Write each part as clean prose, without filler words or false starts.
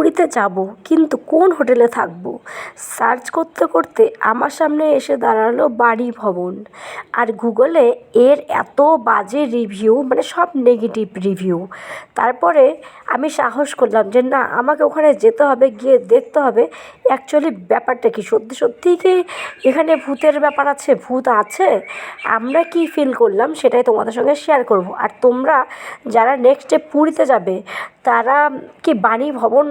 পুরীতে যাব, কিন্তু কোন হোটেলে থাকব সার্চ করতে করতে আমার সামনে এসে দাঁড়ালো বাণী ভবন। আর গুগলে এর এত বাজে রিভিউ, মানে সব নেগেটিভ রিভিউ। তারপরে আমি সাহস করলাম যে না, আমাকে ওখানে যেতে হবে, গিয়ে দেখতে হবে অ্যাকচুয়ালি ব্যাপারটা কি, সত্যি সত্যিই কি এখানে ভূতের ব্যাপার আছে, ভূত আছে, আমরা কি ফিল করলাম সেটাই তোমাদের সঙ্গে শেয়ার করব। আর তোমরা যারা নেক্সট ডে পুরীতে যাবে তারা কি বাণী ভবন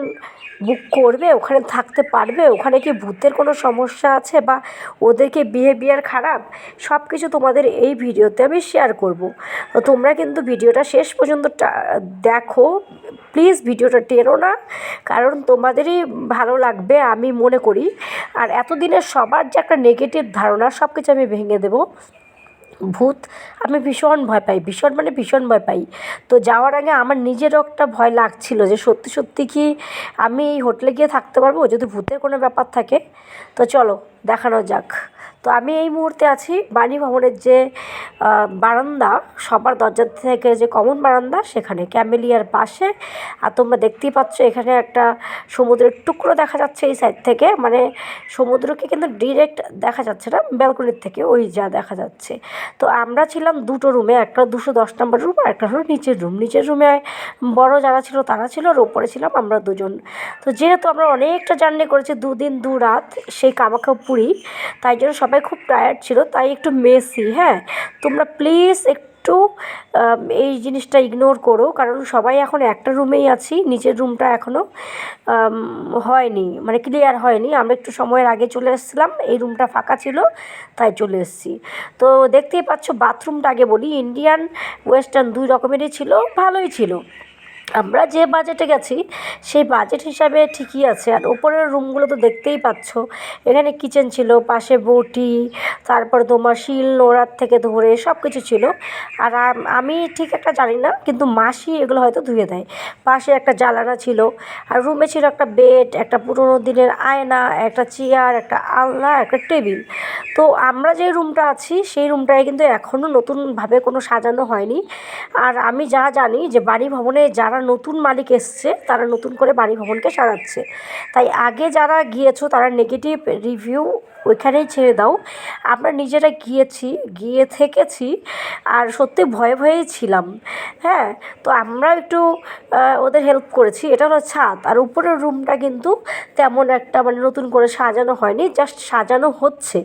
বুক করবে, ওখানে থাকতে পারবে, ওখানে কি ভূতের কোনো সমস্যা আছে বা ওদের কি বিহেভিয়ার খারাপ, সব কিছু তোমাদের এই ভিডিওতে আমি শেয়ার করব। তো তোমরা কিন্তু ভিডিওটা শেষ পর্যন্ত দেখো, প্লিজ ভিডিওটা টেনো না, কারণ তোমাদেরই ভালো লাগবে আমি মনে করি। আর এতদিনের সবার যে একটা নেগেটিভ ধারণা, সব কিছু আমি ভেঙে দেবো। ভূত আমি ভীষণ ভয় পাই, ভীষণ মানে ভীষণ ভয় পাই। তো যাওয়ার আগে আমার নিজেরও একটা ভয় লাগছিল যে সত্যি সত্যি কি আমি এই হোটেলে গিয়ে থাকতে পারবো যদি ভূতের কোনো ব্যাপার থাকে। তো চলো দেখানো যাক। তো আমি এই মুহূর্তে আছি বাণী ভবনের যে বারান্দা, সবার দরজা থেকে যে কমন বারান্দা, সেখানে ক্যামেলিয়ার পাশে। আর তোমরা দেখতেই পাচ্ছ এখানে একটা সমুদ্রের টুকরো দেখা যাচ্ছে এই সাইড থেকে, মানে সমুদ্রকে কিন্তু ডিরেক্ট দেখা যাচ্ছে না, ব্যালকনির থেকে ওই যা দেখা যাচ্ছে। তো আমরা ছিলাম দুটো রুমে, একটা 210 নম্বর রুম আর একটা হলো নিচের রুম। নিচের রুমে বড় যারা ছিল তারা ছিল, আর ওপরে ছিলাম আমরা দুজন। তো যেহেতু আমরা অনেকটা জার্নি করেছি, 2 দিন 2 রাত সেই কামাখ্যা পুরী, তাই জন্য সবাই খুব টায়ার্ড ছিল, তাই একটু মেসি। হ্যাঁ, তোমরা প্লিজ একটু এই জিনিসটা ইগনোর করো, কারণ সবাই এখন একটা রুমেই আছি। নিচের রুমটা এখনও হয়নি, মানে ক্লিয়ার হয়নি। আমরা একটু সময়ের আগে চলে এসেছিলাম, এই রুমটা ফাঁকা ছিল তাই চলে এসেছি। তো দেখতেই পাচ্ছ বাথরুমটা আগে বলি, ইন্ডিয়ান ওয়েস্টার্ন 2 রকমেরই ছিল, ভালোই ছিল। আমরা যে বাজেটে গেছি সেই বাজেট হিসাবে ঠিকই আছে। আর ওপরের রুমগুলো তো দেখতেই পাচ্ছ, এখানে কিচেন ছিল, পাশে বটি, তারপর তোমার শিল নোড়ার থেকে ধরে সব কিছু ছিল। আর আমি ঠিক একটা জানি না, কিন্তু মাসি এগুলো হয়তো ধুয়ে দেয়। পাশে একটা জানালা ছিল, আর রুমে ছিল একটা বেড, একটা পুরোনো দিনের আয়না, একটা চেয়ার, একটা আলনা, একটা টেবিল। তো আমরা যে রুমটা আছি সেই রুমটায় কিন্তু এখনও নতুনভাবে কোনো সাজানো হয়নি। আর আমি যা জানি যে বাণী ভবনে যারা নতুন মালিক এসছে তারা নতুন করে বাণী ভবনকে সাজাচ্ছে, তাই আগে যারা গিয়েছো তারা নেগেটিভ রিভিউ ওইখানেই ছেড়ে দাও। আমরা নিজেরা গিয়েছি, গিয়ে থেকেছি, আর সত্যি ভয়ে ভয়েই ছিলাম। হ্যাঁ, তো আমরা একটু ওদের হেল্প করেছি। এটা হলো ছাদ, আর উপরের রুমটা কিন্তু তেমন একটা মানে নতুন করে সাজানো হয়নি, জাস্ট সাজানো হচ্ছে।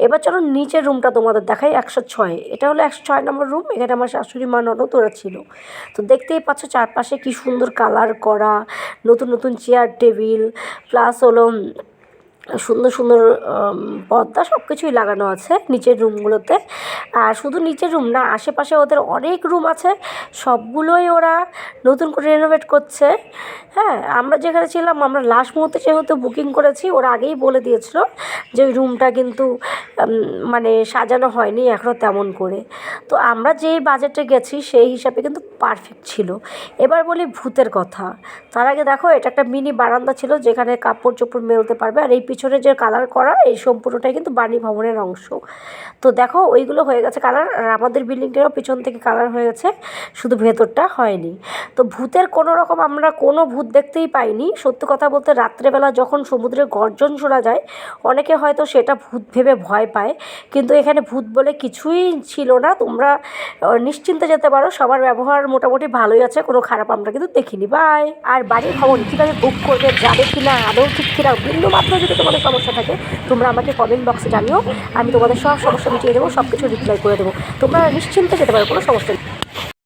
এবার চলো নিচের রুমটা তোমাদের দেখাই, 106। এটা হলো 106 নম্বর রুম, এখানে আমার শাশুড়ি মা ননদ ওরা ছিল। তো দেখতেই পাচ্ছ চারপাশে কি সুন্দর কালার করা, নতুন নতুন চেয়ার টেবিল, প্লাস হলো সুন্দর সুন্দর পর্দা, সব কিছুই লাগানো আছে নিচের রুমগুলোতে। আর শুধু নিচের রুম না, আশেপাশে ওদের অনেক রুম আছে, সবগুলোই ওরা নতুন করে রেনোভেট করছে। হ্যাঁ, আমরা যেখানে ছিলাম আমরা লাস্ট মুহূর্তে যেহেতু বুকিং করেছি, ওরা আগেই বলে দিয়েছিল যে ওই রুমটা কিন্তু মানে সাজানো হয়নি এখনও তেমন করে। তো আমরা যেই বাজেটে গেছি সেই হিসাবে কিন্তু পারফেক্ট ছিল। এবার বলি ভূতের কথা। তার আগে দেখো, এটা একটা মিনি বারান্দা ছিল যেখানে কাপড় চোপড় মেলতে পারবে। আর এই পিছনে যে কালার করা এই সম্পূর্ণটাই কিন্তু বাণী ভবনের অংশ। তো দেখো ওইগুলো হয়ে গেছে কালার, আর আমাদের বিল্ডিংটারও পিছন থেকে কালার হয়ে গেছে, শুধু ভেতরটা হয়নি। তো ভূতের কোনো রকম আমরা কোনো ভূত দেখতেই পাইনি। সত্যি কথা বলতে রাত্রেবেলা যখন সমুদ্রের গর্জন শোনা যায় অনেকে হয়তো সেটা ভূত ভেবে ভয় পায়, কিন্তু এখানে ভূত বলে কিছুই ছিল না। তোমরা নিশ্চিন্তে যেতে পারো, সবার ব্যবহার মোটামুটি ভালোই আছে, কোনো খারাপ আমরা কিন্তু দেখিনি। বাই। আর বাড়ি ভবন কীভাবে বুক করবে, যাবে কি না, আদৌ ঠিক কিনা, বিন্দু মাত্র যদি তোমাদের সমস্যা থাকে তোমরা আমাকে কমেন্ট বক্সে জানিও, আমি তোমাদের সব সমস্যা মিটিয়ে দেবো, সব কিছু রিপ্লাই করে দেবো। তোমরা নিশ্চিন্তে যেতে পারো, কোনো সমস্যা নেই।